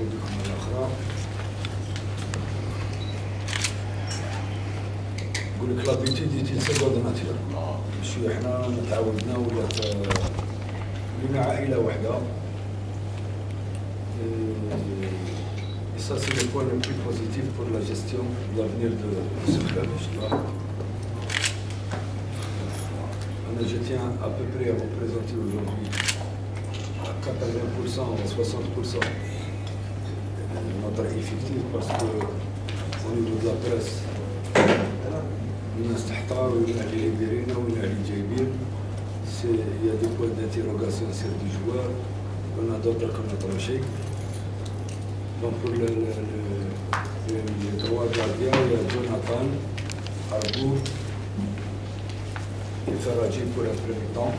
مرحبا بكم مرة أخرى. نقول لك لابيتود يتي سكوند ناتير، ماشي حنا تعودنا ولات ولينا عائلة واحدة. Et ça, c'est le point le plus positif pour la gestion de l'avenir de ce club. Je tiens à peu près à vous présenter aujourd'hui à 80% ou 60% notre effectif parce qu'au niveau de la presse, il y a des points d'interrogation sur des joueurs, on a d'autres qu'on a tranchés. Donc pour les trois gardiens, il y a Jonathan, Arbour et Ferraggi pour un premier temps.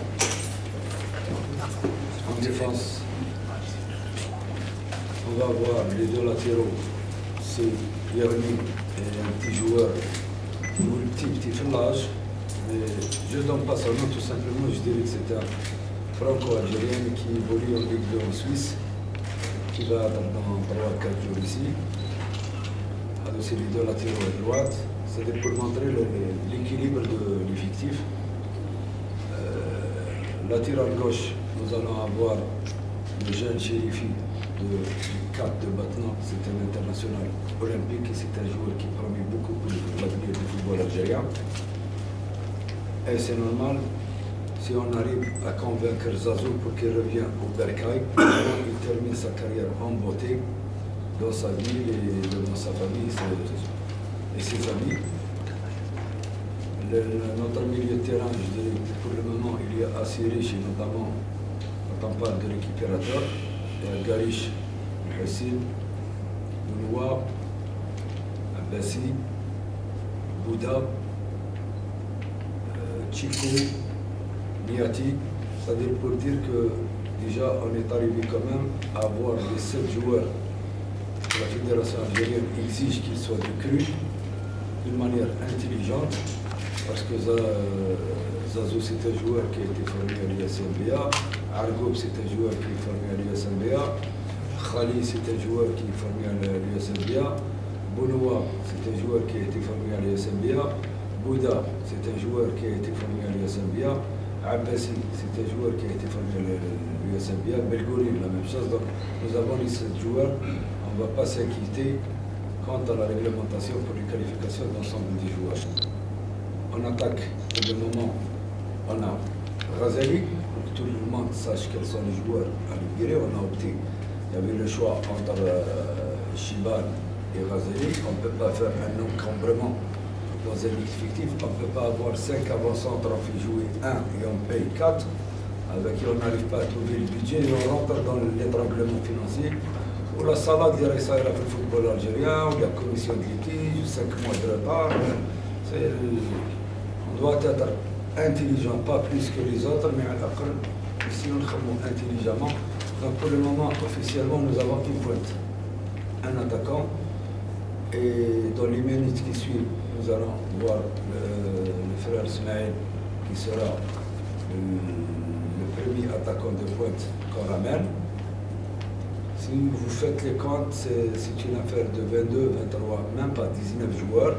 En défense, on va voir les deux latéraux, c'est Yermi et un petit joueur, ou le petit fillage. Mais je ne donne pas son nom, tout simplement, je dirais que c'est un franco-algérien qui évolue en Ligue 2 en Suisse, qui va attendre dans 3-4 jours ici. C'est les deux latéraux à droite. C'est pour montrer l'équilibre de l'effectif. Latéral gauche, nous allons avoir le jeune Chérifi du 4 de Batna. C'est un international olympique et c'est un joueur qui promet beaucoup pour l'avenir du football algérien. Et c'est normal, si on arrive à convaincre Zazou pour qu'il revienne au Bercail, il termine sa carrière en beauté dans sa ville et dans sa famille et ses amis. Notre milieu de terrain, je dirais que pour le moment, il y a assez riche, et notamment quand on parle de récupérateur, il y a Garish, Hussein, Bounoua, Abbassi, Bouda, Chico, Niati, c'est-à-dire pour dire que déjà on est arrivé quand même à avoir les 7 joueurs que la Fédération algérienne exige qu'ils soient recrutés d'une manière intelligente, parce que Zazou c'est un joueur qui a été formé à l'USMBA, Argoub c'est un joueur qui est formé à l'USMBA, Khali c'est un joueur qui est formé à l'USMBA, Bounoua c'est un joueur qui a été formé à l'USMBA, Bouda, c'est un joueur qui a été formé à l'USMBA. Abbassi, c'est un joueur qui a été formé à l'USMBA. Belgouri, la même chose. Donc, nous avons les 7 joueurs. On ne va pas s'inquiéter quant à la réglementation pour les qualifications d'ensemble des joueurs. On attaque, pour le moment, on a Razali, pour que tout le monde sache quels sont les joueurs à libérer. On a opté, il y avait le choix entre Chibal et Razali. On ne peut pas faire un encombrement dans un effectif, on ne peut pas avoir 5 avant-centres, on fait jouer 1 et on paye 4, avec qui on n'arrive pas à trouver le budget et on rentre dans l'étranglement financier. Ou la salade des Ressaïra pour le football algérien, ou la commission de litige, 5 mois de retard. On doit être intelligent, pas plus que les autres, mais à l'accueil, ici on travaille intelligemment. Donc pour le moment, officiellement, nous avons une pointe, un attaquant, et dans les minutes qui suivent, nous allons voir le frère Smaïl qui sera le premier attaquant de pointe qu'on ramène. Si vous faites les comptes, c'est une affaire de 22, 23, même pas 19 joueurs.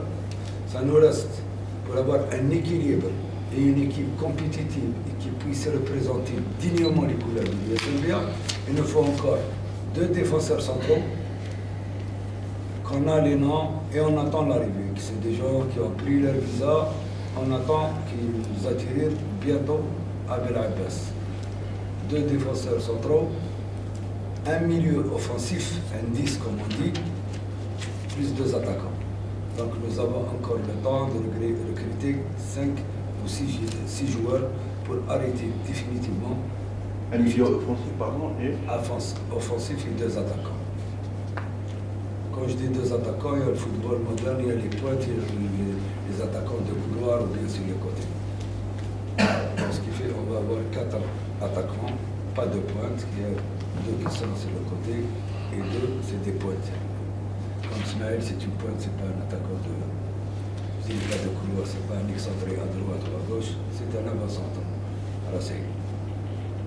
Ça nous reste pour avoir un équilibre et une équipe compétitive et qui puisse représenter dignement les couleurs du l'USMBA. Il nous faut encore 2 défenseurs centraux. On a les noms et on attend l'arrivée. C'est des gens qui ont pris leur visa, on attend qu'ils atterrissent bientôt à Bel Abbas. 2 défenseurs centraux, un milieu offensif, un 10 comme on dit, plus 2 attaquants. Donc nous avons encore le temps de recruter 5 ou 6 joueurs pour arrêter définitivement. Un milieu offensif, pardon, et offensif et 2 attaquants. Quand je dis 2 attaquants, il y a le football moderne, il y a les pointes, il y a les attaquants de couloir ou bien sur les côtés. Donc, ce qui fait qu'on va avoir 4 attaquants, pas de pointe, il y a 2 qui sont sur le côté et 2 c'est des pointes. Comme Smaïl, c'est une pointe, c'est pas un attaquant de couloir, c'est pas un excentré à droite ou à gauche, c'est un avant-centre.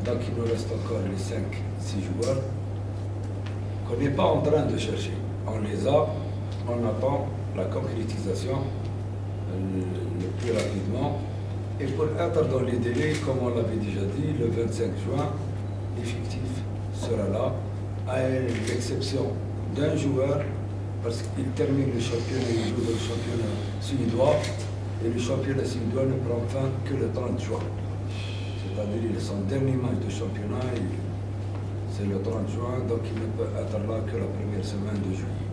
Donc il nous reste encore les 5-6 joueurs qu'on n'est pas en train de chercher. On les a, on attend la concrétisation le plus rapidement. Et pour être dans les délais, comme on l'avait déjà dit, le 25 juin, l'effectif sera là, à l'exception d'un joueur, parce qu'il termine le championnat, il joue dans le championnat suédois, et le championnat suédois ne prend fin que le 30 juin. C'est-à-dire son dernier match de championnat, c'est le 30 juin, donc il ne peut être là que la première semaine de juillet.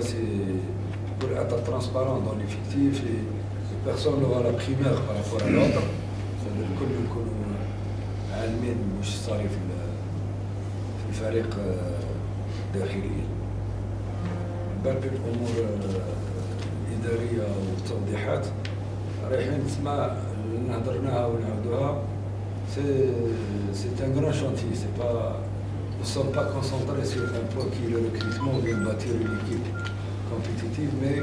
C'est pour être transparent dans l'effectif, et personne n'aura la primaire par rapport à l'autre. C'est-à-dire que كلهم يكونوا عالمين واش صار في الفريق داخليا. باقي الامور الاداريه والتوضيحات رايحين تسمع نهضرناها ونعاودوها. C'est un grand chantier, nous ne sommes pas concentrés sur un point qui est le recrutement ou bien bâtir une équipe compétitive, mais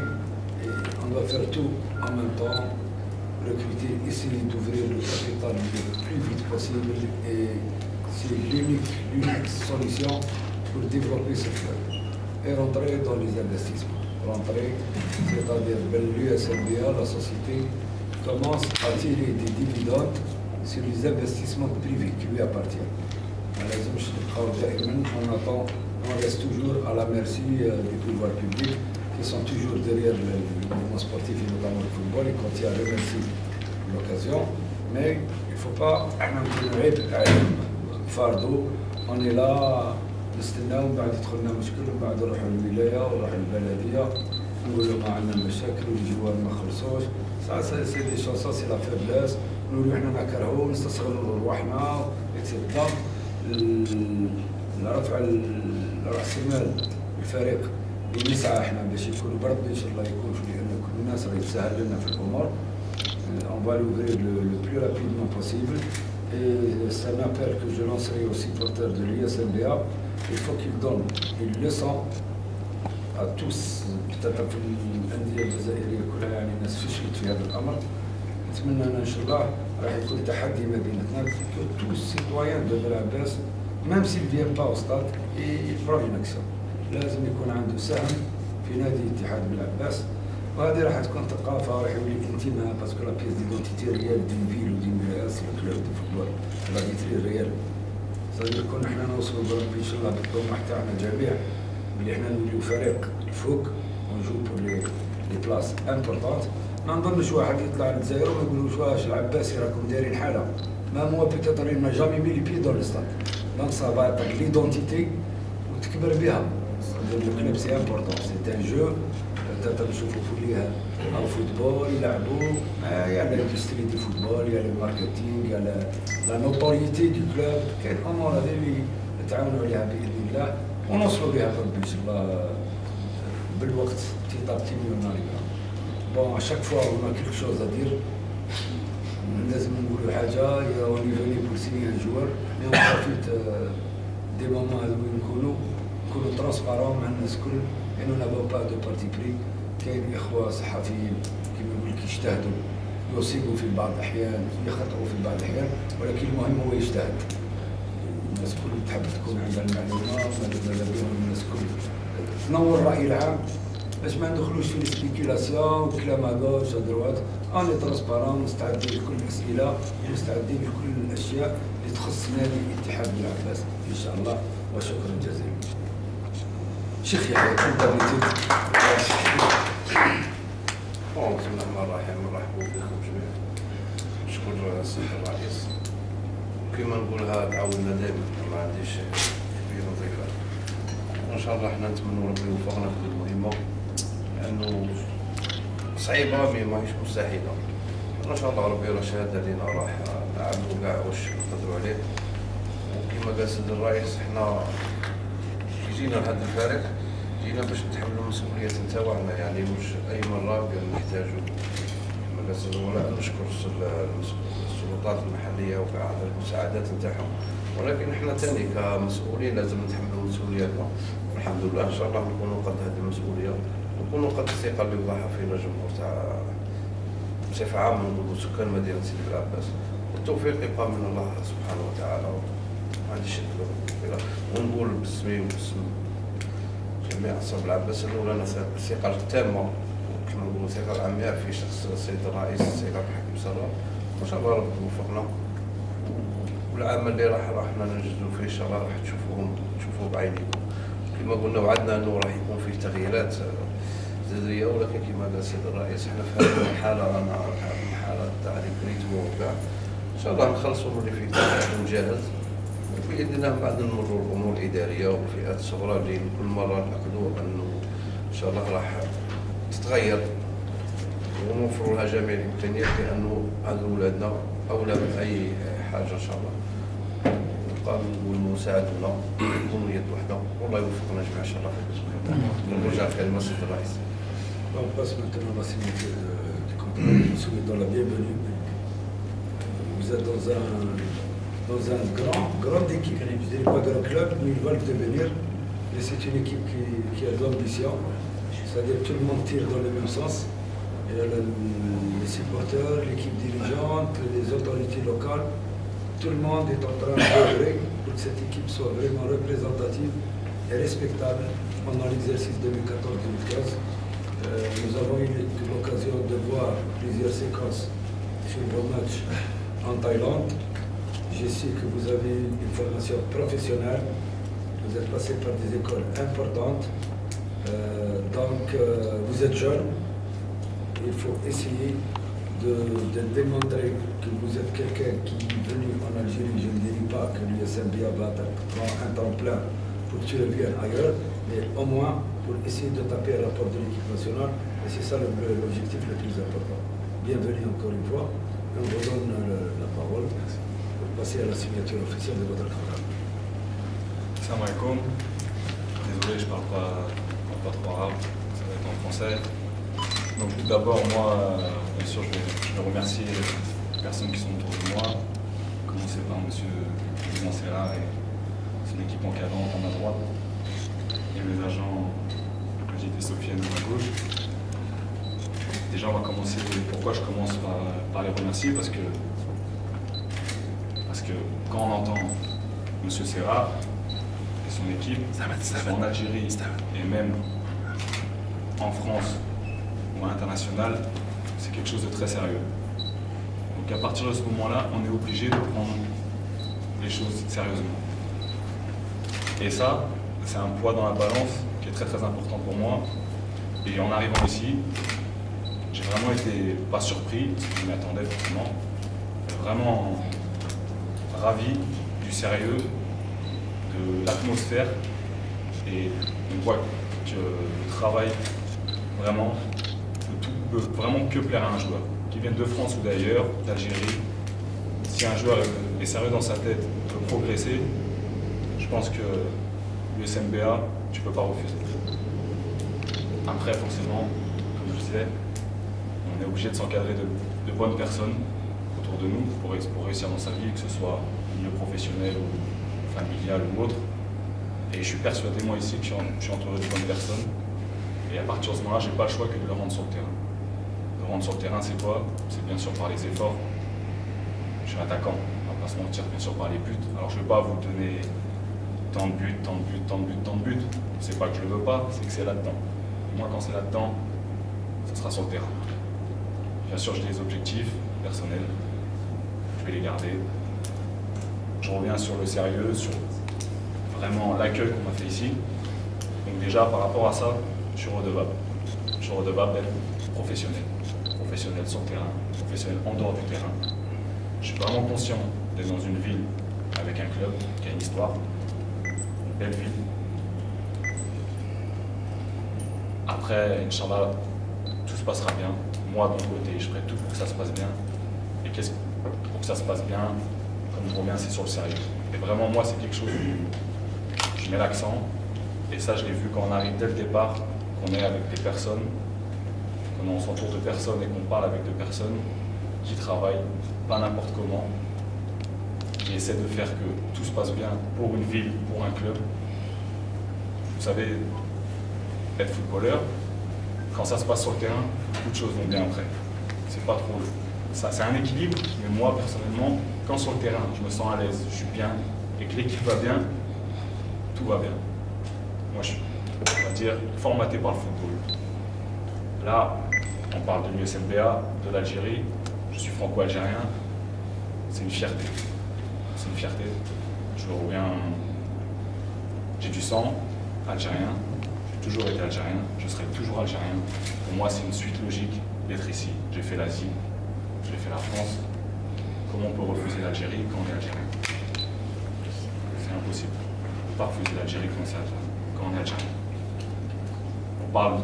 on doit faire tout en même temps, recruter, essayer d'ouvrir le capital le plus vite possible, et c'est l'unique solution pour développer ce club et rentrer dans les investissements. Rentrer, c'est-à-dire l'USMBA, la société, commence à tirer des dividendes sur les investissements privés qui lui appartiennent. On reste toujours à la merci des pouvoirs publics qui sont toujours derrière le mouvement sportif et notamment le football, et quand il y a remercié l'occasion. Mais il ne faut pas fardeau. On est là, نستناو من بعد يدخلنا مشكل، ومن بعد نروحوا للولايه ونروحوا للبلديه نقولوا ما عندنا مشاكل والجوار ما خلصوش. سي دي شونسون، سي لا فيبليس، نقولوا حنا نكرهوا نستصغروا رواحنا اكسيتيرا. رفع راس المال الفريق بنسعى احنا باش يكونوا بربي ان شاء الله يكون، لان كل الناس راه يتسهل لنا في الامور. On va l'ouvrir le plus rapidement possible. Et c'est un appel que je lancerai aux supporters de l'USMBA. Il faut qu'ils donnent une leçon à tous. Peut-être في الأندية الجزائرية كلها يعني الناس فشلت في هذا الأمر. نتمنى أن شاء الله راح يكون تحدي ما بيناتنا que tous les citoyens de Belabès, même s'ils ne viennent pas au stade, ils prennent une action. لازم يكون عنده سهم في نادي اتحاد بلعباس. وهذه راح تكون ثقافه وراح يولي انتماء، باسكو لا بيس ديدونتيتي ريال دي فيل ودي ميراس الكلوب دي فوتبول لا ديتري ريال. صافي كون حنا نوصلوا بربي ان شاء الله بالطموح تاعنا جميع بلي حنا نوليو فريق فوق ونجو بور لي بلاص امبورطونت. ما نظنش واحد يطلع للجزائر وما يقولوش واش العباسي راكم دايرين حاله. ما هو بيتيتر il n'a jamais mis les pieds dans le stade. Donc ça va être l'identité وتكبر بها. Le club c'est important, c'est un jeu. نشوفوا فيها او فوتبول يلعبوا، يا لاندستري دي فوتبول، يا الماركتينغ، يا لا نوتوريتي دو كلوب. كاين امور هذه اللي نتعاونوا عليها باذن الله ونوصلوا بها بربي ان شاء الله بالوقت تي طابتي من ناريبا. بون اشاك فوا اون كيلك شوز ا دير، لازم نقولوا حاجه، يا اوني فوني بور سيني ان جوار، مي اون بروفيت دي مومون هذو نكونوا ترونسبارون مع الناس الكل، انو نافون با دو بارتي بري. كاين اخوه صحفيين كيما نقول لك يجتهدوا، يصيبوا في بعض الاحيان، يخطئوا في بعض الاحيان، ولكن المهم هو يجتهد. الناس الكل تحب تكون عندها المعلومه، ماذا بهم الناس الكل تنور الراي العام باش ما ندخلوش في السبيكيلاسيون وكلام غوش ودروات. اني ترونسبارون، مستعدين لكل الاسئله، مستعدين لكل الاشياء اللي تخص نادي الاتحاد بلعباس ان شاء الله. وشكرا جزيلا. شيخ يحيى انت بسم الله الرحمن الرحيم، مرحبا بكم جميعا. نشكر السيد الرئيس، كما نقولها تعاوننا دائما، ما عنديش كبير نضيفها. وان شاء الله احنا نتمنوا ربي يوفقنا في المهمه، لانه صعيبه مي ماهيش مستحيله. ان شاء الله ربي راه شهاده لينا، راح نعملوا كاع واش نقدروا عليه. وكما قال السيد الرئيس احنا جينا لهذا الفريق، جينا باش نتحملوا مسؤولية نتاعنا، يعني مش أي مرة نحتاجوا ولا نشكر السلطات المحلية وكاع المساعدات نتاعهم، ولكن احنا ثاني كمسؤولين لازم نتحملوا مسؤولياتنا. والحمد لله إن شاء الله نكونوا قد هذه المسؤولية، ونكونوا قد الثقة اللي وضعها فينا الجمهور تاع بصفة عامة، نقولوا سكان مدينة سيدي بلعباس. والتوفيق يبقى من الله سبحانه وتعالى. ما عنديش الشكل ونقول باسمي وباسم جميع أصحاب العباس أنه لنا الثقة التامة كما نقولوا الثقة العامية في شخص السيد الرئيس السيد عبد الحكيم سراء، وإن شاء الله ربي يوفقنا، والعمل اللي راحنا ننجزوا فيه إن شاء الله راح تشوفوه بعينيكم. كما قلنا وعدنا أنه راح يكون فيه تغييرات جذرية، ولكن كما قال السيد الرئيس احنا في هذه الحالة رانا حالة تاع ريتمو وكاع، إن شاء الله نخلصوا اللي فيه ونجهز، وبإذن الله بعد نمروا الأمور الإدارية والفئات الصغرى اللي كل مرة نأكدوا أنه إن شاء الله راح تتغير ونوفروا لها جميع الإمكانيات، لأنه هذو ولادنا أولى من أي حاجة إن شاء الله. نبقى نقولوا ساعدونا نكونوا يد وحدة، والله يوفقنا جميعا إن شاء الله. نرجع في كلمة السيد الرئيس. On passe maintenant à la signature du contrat. Nous souhaitons la bienvenue. Vous êtes dans une grande équipe. Je ne dirais pas grand club, mais ils veulent devenir. Et c'est une équipe qui a de l'ambition. C'est-à-dire que tout le monde tire dans le même sens. Et les supporters, l'équipe dirigeante, les autorités locales, tout le monde est en train d'œuvrer pour que cette équipe soit vraiment représentative et respectable pendant l'exercice 2014-2015. Nous avons eu l'occasion de voir plusieurs séquences sur vos matchs en Thaïlande. Je sais que vous avez une formation professionnelle, vous êtes passé par des écoles importantes, donc vous êtes jeune. Il faut essayer de démontrer que vous êtes quelqu'un qui est venu en Algérie. Je ne dirais pas que l'USMBA va prendre un temps plein pour que tu reviennes ailleurs, mais au moins pour essayer de taper à la porte de l'équipe nationale, et c'est ça l'objectif le plus important. Bienvenue encore une fois, et on vous donne la parole pour passer à la signature officielle de votre contrat. Salam alaikum. Désolé, je parle pas trop arabe, ça va être en français. Donc tout d'abord, moi, bien sûr, je vais remercier les personnes qui sont autour de moi, commencer par M. le président Serra et son équipe encadrante à ma droite, et mes agents Brigitte et Sofiane à ma gauche. Déjà, on va commencer. Pourquoi je commence par les remercier? Parce que quand on entend M. Serra et son équipe, en Algérie et même en France ou à l'international, c'est quelque chose de très sérieux. Donc à partir de ce moment-là, on est obligé de prendre les choses sérieusement. Et ça, c'est un poids dans la balance qui est très très important pour moi. Et en arrivant ici, j'ai vraiment été, pas surpris, parce que je m'y attendais forcément, mais vraiment ravi du sérieux, de l'atmosphère, et on voit que le travail vraiment ne peut vraiment que plaire à un joueur, qu'il vienne de France ou d'ailleurs, d'Algérie. Si un joueur est sérieux dans sa tête, peut progresser, je pense que l'USMBA, tu ne peux pas refuser. Après, forcément, comme je disais, on est obligé de s'encadrer de bonnes personnes autour de nous pour réussir dans sa vie, que ce soit au milieu professionnel ou familial ou autre. Et je suis persuadé, moi ici, que je suis entouré de bonnes personnes. Et à partir de ce moment-là, je n'ai pas le choix que de le rendre sur le terrain. Le rendre sur le terrain, c'est quoi? C'est bien sûr par les efforts. Je suis attaquant, on va pas se mentir, bien sûr par les buts. Alors je ne vais pas vous donner tant de buts, tant de buts, tant de buts, tant de buts. C'est pas que je le veux pas, c'est que c'est là-dedans. Moi, quand c'est là-dedans, ça sera sur le terrain. Bien sûr, j'ai des objectifs personnels. Je vais les garder. Je reviens sur le sérieux, sur vraiment l'accueil qu'on m'a fait ici. Donc déjà, par rapport à ça, je suis redevable. Je suis redevable d'être professionnel. Professionnel sur le terrain, professionnel en dehors du terrain. Je suis vraiment conscient d'être dans une ville avec un club qui a une histoire, une belle ville. Après, Inch'Allah, tout se passera bien. Moi, de mon côté, je ferai tout pour que ça se passe bien. Et pour que ça se passe bien, comme je reviens, c'est sur le sérieux. Et vraiment, moi, c'est quelque chose où je mets l'accent. Et ça, je l'ai vu quand on arrive dès le départ, qu'on est avec des personnes, qu'on s'entoure de personnes et qu'on parle avec des personnes qui travaillent pas n'importe comment, qui essaient de faire que tout se passe bien pour une ville, pour un club. Vous savez, être footballeur, quand ça se passe sur le terrain, beaucoup de choses vont bien après. C'est pas trop... Ça, c'est un équilibre, mais moi, personnellement, quand sur le terrain, je me sens à l'aise, je suis bien, et que l'équipe va bien, tout va bien. Moi, je suis, on va dire, formaté par le football. Là, on parle de l'USMBA, de l'Algérie, je suis franco-algérien, c'est une fierté. C'est une fierté. Je reviens, j'ai du sang algérien, j'ai toujours été algérien, je serai toujours algérien. Pour moi, c'est une suite logique d'être ici. J'ai fait l'Asie, j'ai fait la France. Comment on peut refuser l'Algérie quand on est algérien? C'est impossible. On ne peut pas refuser l'Algérie quand on est algérien. On parle,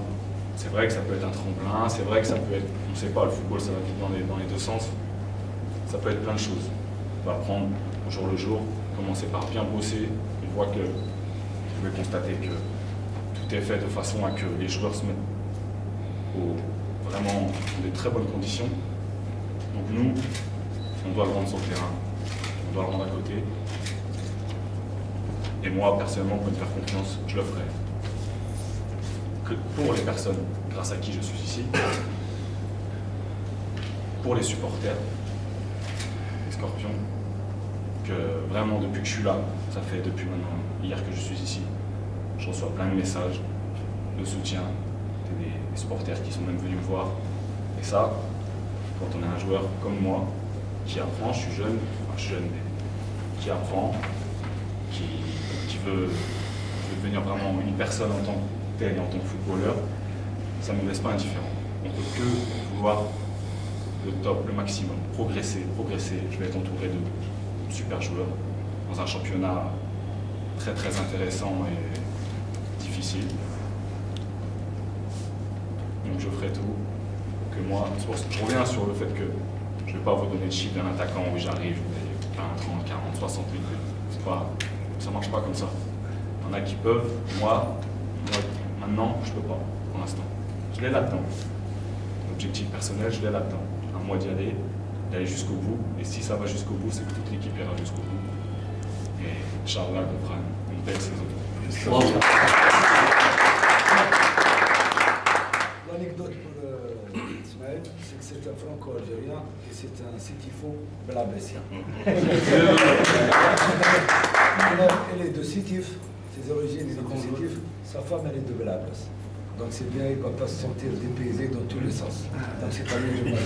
c'est vrai que ça peut être un tremplin, c'est vrai que ça peut être, on ne sait pas, le football ça va vite dans les deux sens. Ça peut être plein de choses. On va apprendre au jour le jour, commencer par bien bosser. Une fois que vous pouvez constater que tout est fait de façon à que les joueurs se mettent vraiment dans de très bonnes conditions. Donc nous, on doit le rendre sur le terrain, on doit le rendre à côté. Et moi, personnellement, pour me faire confiance, je le ferai. Que pour les personnes grâce à qui je suis ici, pour les supporters, les Scorpions, que vraiment depuis que je suis là, ça fait depuis maintenant hier que je suis ici, je reçois plein de messages de soutien, des supporters qui sont même venus me voir. Et ça, quand on est un joueur comme moi, qui apprend, je suis jeune, mais qui apprend, qui veut devenir vraiment une personne en tant que telle et en tant que footballeur, ça ne me laisse pas indifférent. On ne peut que vouloir le top, le maximum, progresser. Je vais être entouré de super joueurs dans un championnat très très intéressant et difficile. Donc je ferai tout que moi, je reviens sur le fait que je ne vais pas vous donner le chiffre d'un attaquant où j'arrive, 20, 30, 40, 60 000. Ça ne marche pas comme ça. Il y en a qui peuvent, moi maintenant, je ne peux pas, pour l'instant. Je l'ai là-dedans. L'objectif personnel, je l'ai là-dedans. À moi d'y aller, d'aller jusqu'au bout. Et si ça va jusqu'au bout, c'est que toute l'équipe ira jusqu'au bout. Et Inch'Allah, on fera une belle saison. Wow. L'anecdote pour Ismaël, c'est que c'est un franco-algérien et c'est un Sétifo blabessien. Elle est de Sétif, ses origines sont de Sétif, sa femme elle est de Blabès. Donc c'est bien, il ne va pas se sentir dépaysé dans tous les sens. Donc c'est pas bien de moi.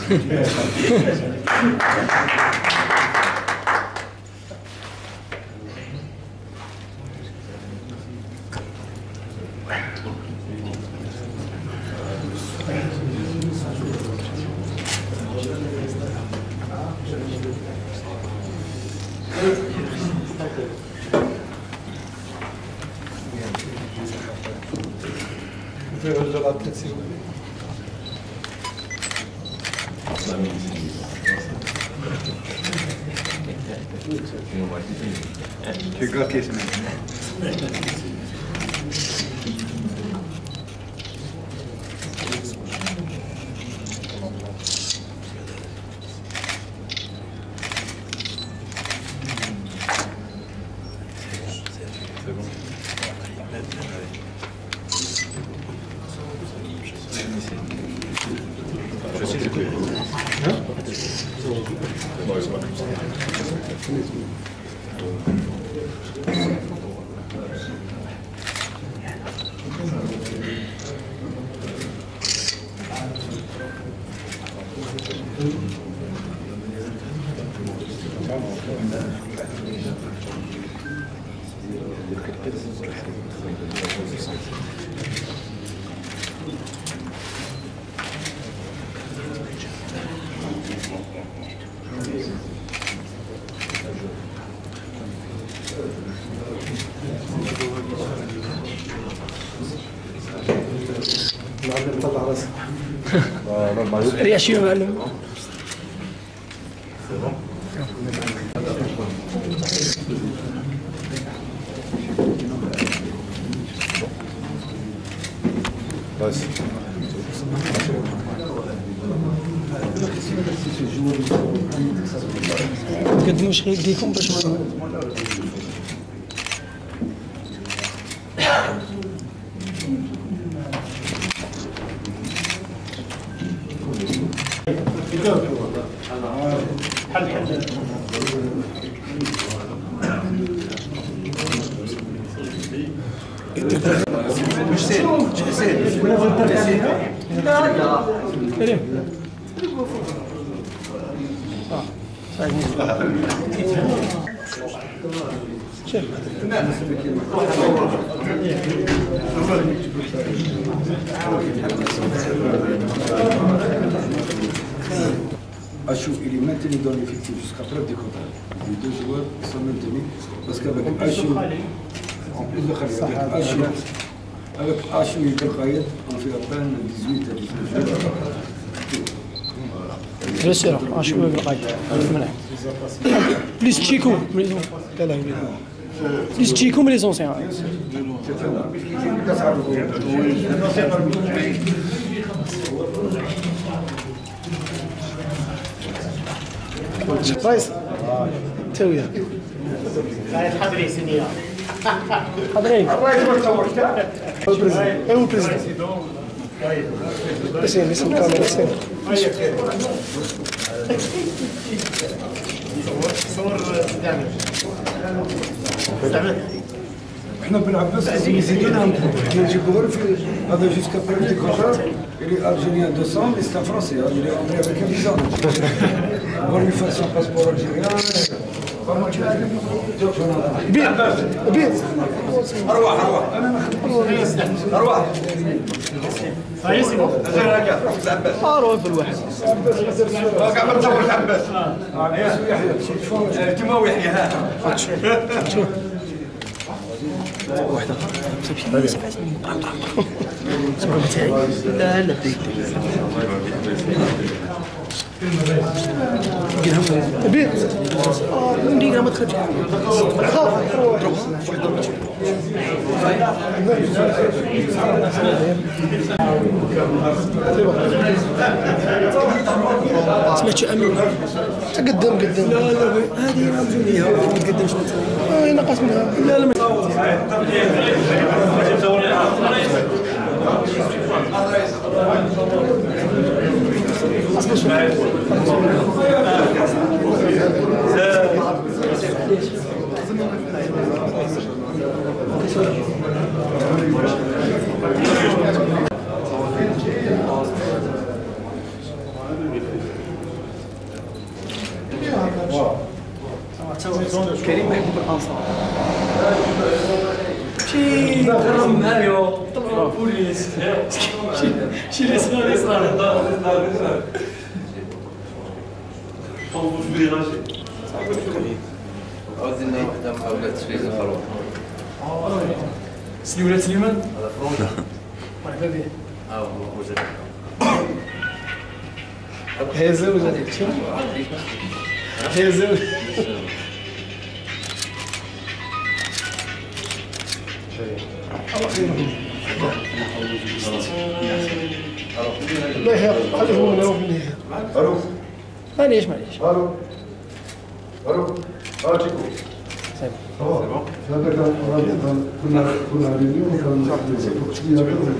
Tu gâtes ce ريش يا معلم. قدموا شي يديكم باش حل كريم ساعدني شوف Achou, il est maintenu dans l'effectif jusqu'à preuve du contraire. Les deux joueurs sont maintenus parce qu'avec Achou, en plus de Khalid, avec Achou et Belkhaïd, on fait à peine 18 à 19 joueurs. Bien sûr, Achou et Belkhaïd. Plus Chico, plus Chico, mais les anciens. رئيس تويا حضري سنية حضري هو البريزيدنت اسم الكاميرا اسم صور استعمل احنا بالعباس لازم يزيدونا احنا نجيبوا غير في هذا جوسكا بريم دي كونتر اللي الجيريان 200 mais c'est un français il est anglais avec un visa on lui fait son passeport algérien بيع بيع اروح اروح في الواحد قاعد بتصور العباس كيما هو يحيى شوف واحدة لا لا بيع من دقيقة ما تخرج سمعت شو أمين قدم لا لا هذه رمزونية ما تقدمش نقص منها لا لا كريم محبوب الانصار شي كرم ماريو طلعوا البوليس شي اللي صار عاوزين واحدة محاولة تفيز الفروع. سليولة سليمان هذا فروع؟ مرحبا به هو زين. هي زوجة هي زوجة لا يا خليه هو نروح من هنا معليش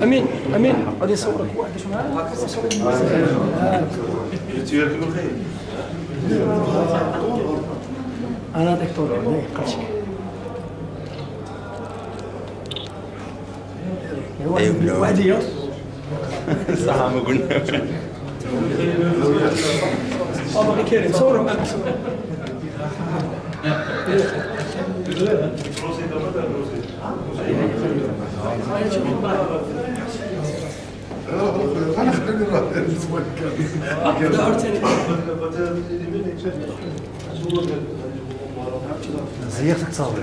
امين غادي يصورك واحد شو معاه انا دكتور ما يبقاش وحدي صح ما قلنا باقي كريم صورهم معك زيارتك تصاور